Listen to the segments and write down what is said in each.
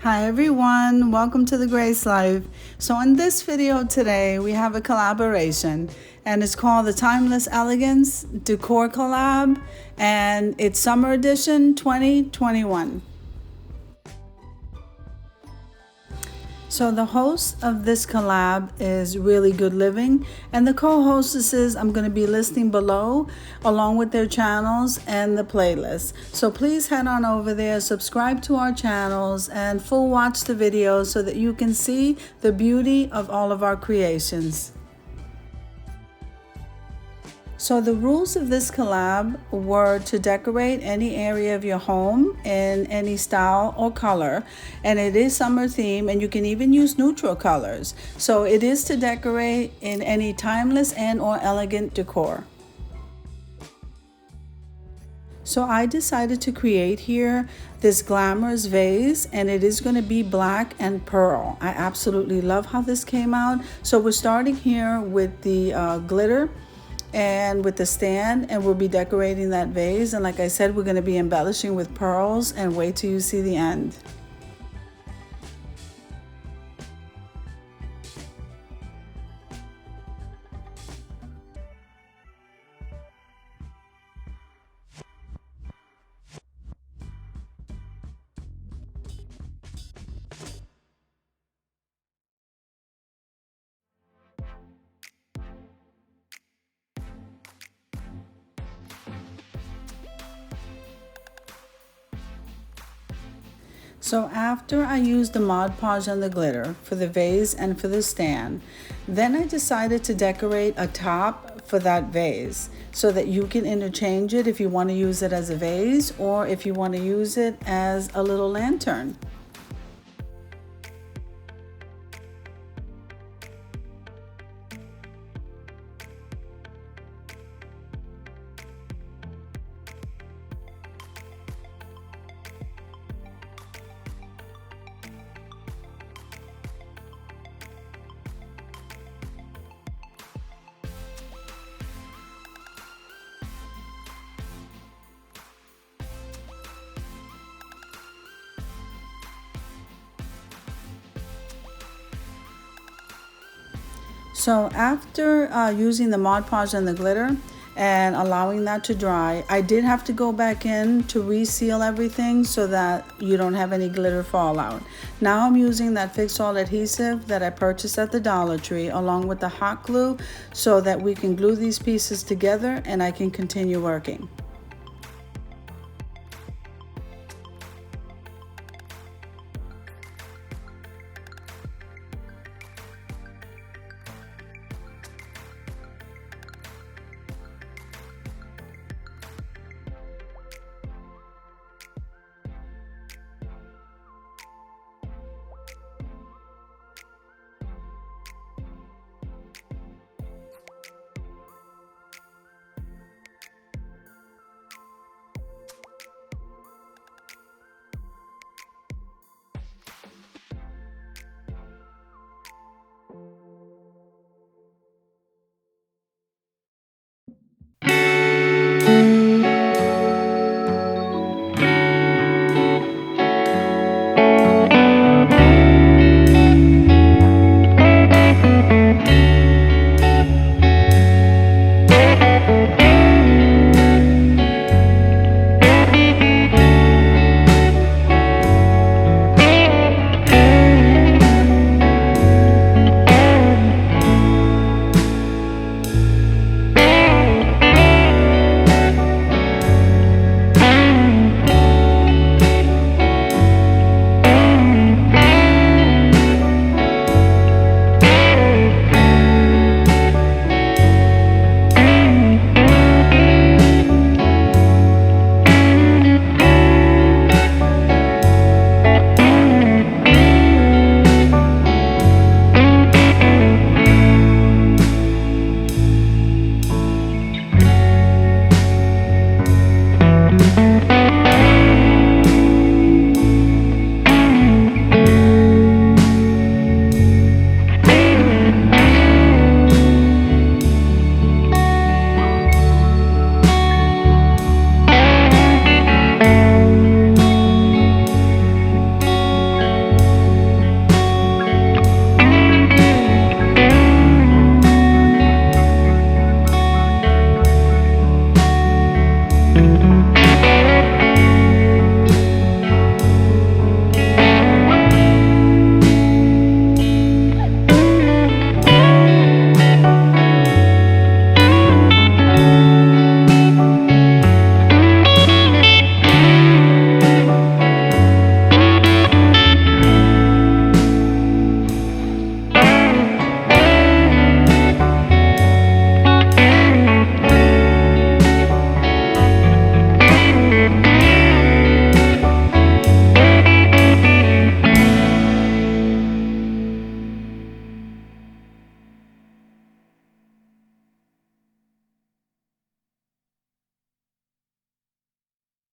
Hi everyone, welcome to the Grace Life. So in this video today we have a collaboration and it's called the Timeless Elegance Decor Collab and it's Summer Edition 2021. So the host of this collab is Really Good Living, and the co-hostesses I'm going to be listing below along with their channels and the playlist. So please head on over there, subscribe to our channels, and full watch the videos so that you can see the beauty of all of our creations. So the rules of this collab were to decorate any area of your home in any style or color, and it is summer theme, and you can even use neutral colors. So it is to decorate in any timeless and or elegant decor. So I decided to create here this glamorous vase, and it is going to be black and pearl. I absolutely love how this came out. So we're starting here with the glitter and with the stand, and we'll be decorating that vase, and like I said, we're going to be embellishing with pearls, and wait till you see the end. So after I used the Mod Podge and the glitter for the vase and for the stand, then I decided to decorate a top for that vase so that you can interchange it if you want to use it as a vase or if you want to use it as a little lantern. So after using the Mod Podge and the glitter and allowing that to dry, I did have to go back in to reseal everything so that you don't have any glitter fallout. Now I'm using that Fix All adhesive that I purchased at the Dollar Tree along with the hot glue so that we can glue these pieces together and I can continue working.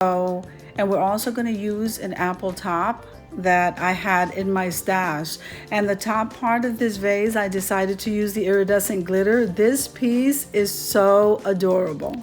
So, and we're also going to use an apple top that I had in my stash. And the top part of this vase, I decided to use the iridescent glitter. This piece is so adorable.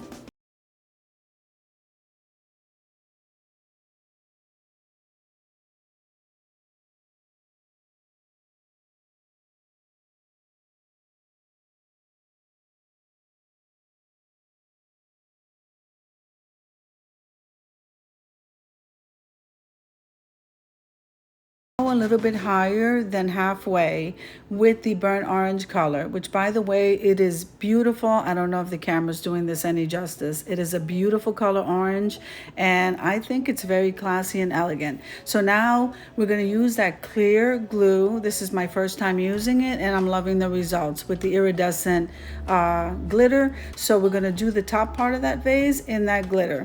A little bit higher than halfway with the burnt orange color, which by the way, it is beautiful. I don't know if the camera's doing this any justice. It is a beautiful color orange, and I think it's very classy and elegant. So now we're going to use that clear glue. This is my first time using it, and I'm loving the results with the iridescent glitter. So we're going to do the top part of that vase in that glitter.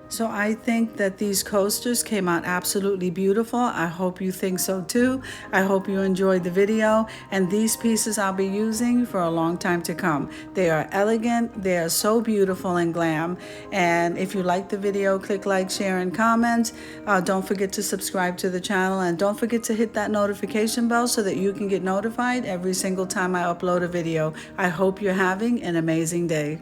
So I think that these coasters came out absolutely beautiful. I hope you think so too. I hope you enjoyed the video, and these pieces I'll be using for a long time to come. They are elegant, they are so beautiful and glam, and if you like the video, click like, share, and comment. Don't forget to subscribe to the channel, and don't forget to hit that notification bell so that you can get notified every single time I upload a video. I hope you're having an amazing day.